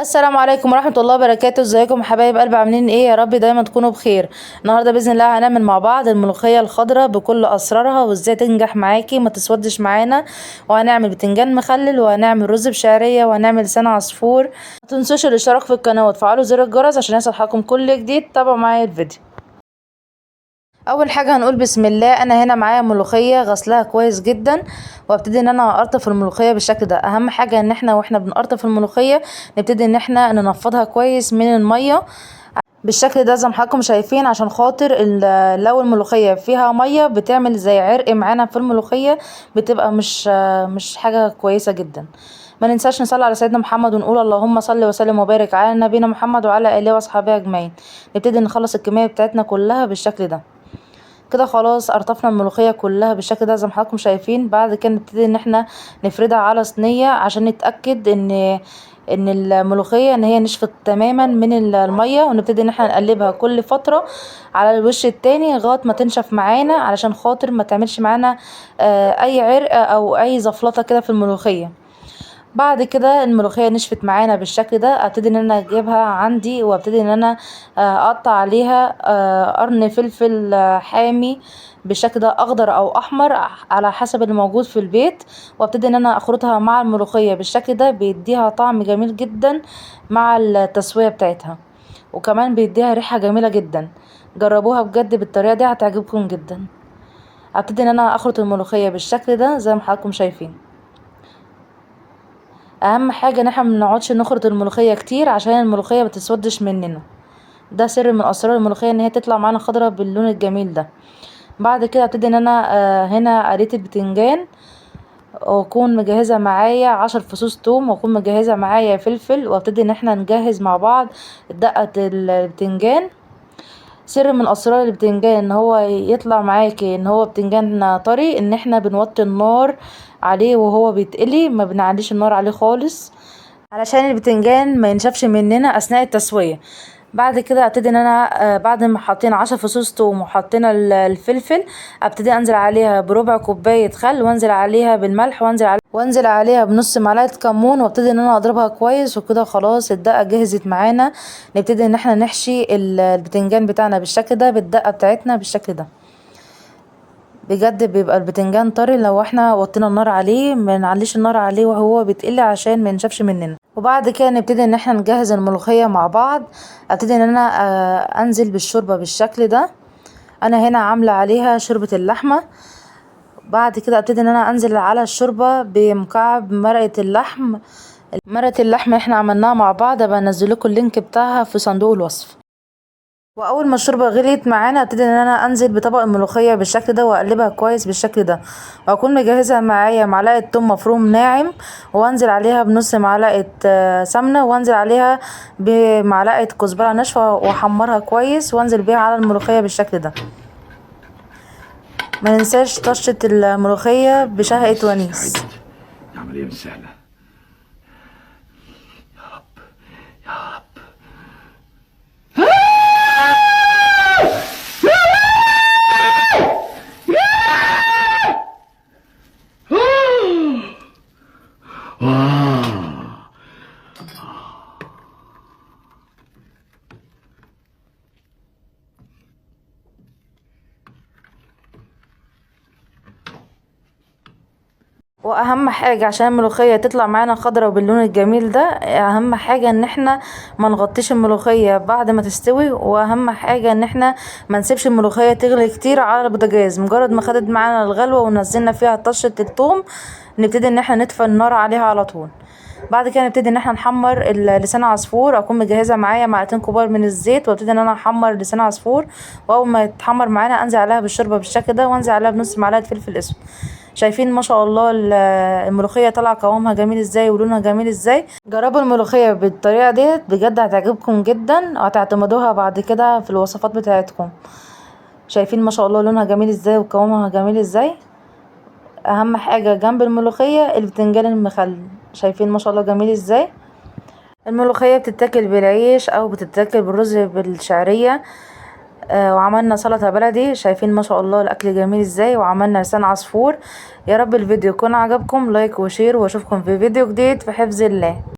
السلام عليكم ورحمة الله وبركاته. ازيكم يا حبايب قلبي؟ عاملين ايه؟ يا رب دايما تكونوا بخير. النهارده باذن الله هنعمل مع بعض الملوخية الخضراء بكل اسرارها وازاي تنجح معاكي ما تسودش معانا، وهنعمل بتنجان مخلل، وهنعمل رز بشعرية، وهنعمل لسان عصفور. ما تنسوش الاشتراك في القناة وتفعلوا زر الجرس عشان يصلحكم كل جديد. تابعوا معايا الفيديو. اول حاجه هنقول بسم الله. انا هنا معايا ملوخيه غسلها كويس جدا، وابتدي ان انا اقرطف الملوخيه بالشكل ده. اهم حاجه ان احنا واحنا بنقرطف الملوخيه نبتدي ان احنا ننفضها كويس من الميه بالشكل ده زي ما حضراتكم شايفين، عشان خاطر لو الملوخيه فيها ميه بتعمل زي عرق معانا في الملوخيه، بتبقى مش حاجه كويسه جدا. ما ننساش نصلي على سيدنا محمد ونقول اللهم صل وسلم وبارك على نبينا محمد وعلى اله واصحابه اجمعين. نبتدي نخلص الكميه بتاعتنا كلها بالشكل ده. كده خلاص قرطفنا الملوخيه كلها بالشكل ده زي ما حضراتكم شايفين. بعد كده نبتدي ان احنا نفردها على صينيه عشان نتاكد ان الملوخيه ان هي نشفت تماما من الميه، ونبتدي ان احنا نقلبها كل فتره على الوش التاني لغايه ما تنشف معانا، علشان خاطر ما تعملش معانا اي عرق او اي زفلطه كده في الملوخيه. بعد كده الملوخيه نشفت معانا بالشكل ده، ابتدي ان انا اجيبها عندي وابتدي ان انا اقطع عليها قرن فلفل حامي بالشكل ده، اخضر او احمر على حسب اللي موجود في البيت، وابتدي ان انا اخلطها مع الملوخيه بالشكل ده. بيديها طعم جميل جدا مع التسويه بتاعتها، وكمان بيديها ريحه جميله جدا. جربوها بجد بالطريقه دي هتعجبكم جدا. ابتدي ان انا اخلط الملوخيه بالشكل ده زي ما حضراتكم شايفين. اهم حاجه ان احنا منقعدش نخرط الملوخيه كتير عشان الملوخيه متسودش مننا. ده سر من اسرار الملوخيه، ان هي تطلع معانا خضرة باللون الجميل ده. بعد كده ابتدي ان انا هنا قريت البتنجان، واكون مجهزه معايا 10 فصوص توم، واكون مجهزه معايا فلفل، وابتدي ان احنا نجهز مع بعض دقه البتنجان. سر من اسرار البتنجان ان هو يطلع معاكي ان هو بتنجان طري، ان احنا بنوطي النار عليه وهو بيتقلي، ما بنعليش النار عليه خالص علشان البتنجان ما ينشفش مننا اثناء التسويه. بعد كده ابتدي ان انا بعد ما حطينا 10 فصوص توم وحطينا الفلفل، ابتدي انزل عليها بربع كوبايه خل، وانزل عليها بالملح، وانزل عليها بنص معلقه كمون، وابتدي ان انا اضربها كويس. وكده خلاص الدقه جهزت معانا. نبتدي ان احنا نحشي البتنجان بتاعنا بالشكل ده بالدقه بتاعتنا بالشكل ده. بجد بيبقى البتنجان طري لو احنا وطينا النار عليه، ما نعليش النار عليه وهو بيتقلي عشان ما ينشفش مننا. وبعد كده نبتدي ان احنا نجهز الملوخيه مع بعض. ابتدي ان انا انزل بالشوربه بالشكل ده. انا هنا عامله عليها شوربه اللحمه. بعد كده ابتدي ان انا انزل على الشوربه بمكعب مرقه اللحم. مرقه اللحم احنا عملناها مع بعض، ابقى انزل لكم اللينك بتاعها في صندوق الوصف. واول ما الشوربه غليت معانا ابتدي ان انا انزل بطبق الملوخيه بالشكل ده واقلبها كويس بالشكل ده، واكون مجهزه معايا معلقه توم مفروم ناعم، وانزل عليها بنص معلقه سمنه، وانزل عليها بمعلقه كزبره ناشفه واحمرها كويس، وانزل بيها على الملوخيه بالشكل ده. ما ننساش طشه الملوخيه بشهقه ونيس. عمليه مش سهله. يا رب يا رب. واهم حاجه عشان الملوخيه تطلع معانا خضرة باللون الجميل ده، اهم حاجه ان احنا ما نغطيش الملوخيه بعد ما تستوي، واهم حاجه ان احنا ما نسيبش الملوخيه تغلي كتير على البوتاجاز. مجرد ما خدت معانا الغلوه ونزلنا فيها طشه الثوم، نبتدي ان احنا نطفي النار عليها على طول. بعد كده نبتدي ان احنا نحمر لسان عصفور. اكون مجهزه معايا معلقتين كبار من الزيت، وابتدي ان انا احمر لسان عصفور، واول ما يتحمر معانا انزل عليها بالشوربه بالشكل ده، وانزل عليها بنص معلقه فلفل اسود. شايفين ما شاء الله الملوخيه طالعه قوامها جميل ازاي ولونها جميل ازاي. جربوا الملوخيه بالطريقه ديت بجد هتعجبكم جدا، وهتعتمدوها بعد كده في الوصفات بتاعتكم. شايفين ما شاء الله لونها جميل ازاي وقوامها جميل ازاي. اهم حاجه جنب الملوخيه البتنجان المخلل. شايفين ما شاء الله جميل ازاي. الملوخيه بتتاكل بالعيش او بتتاكل بالرز بالشعريه. وعملنا سلطه بلدي. شايفين ما شاء الله الاكل جميل ازاي، وعملنا لسان عصفور. يا رب الفيديو يكون عجبكم. لايك وشير، واشوفكم في فيديو جديد في حفظ الله.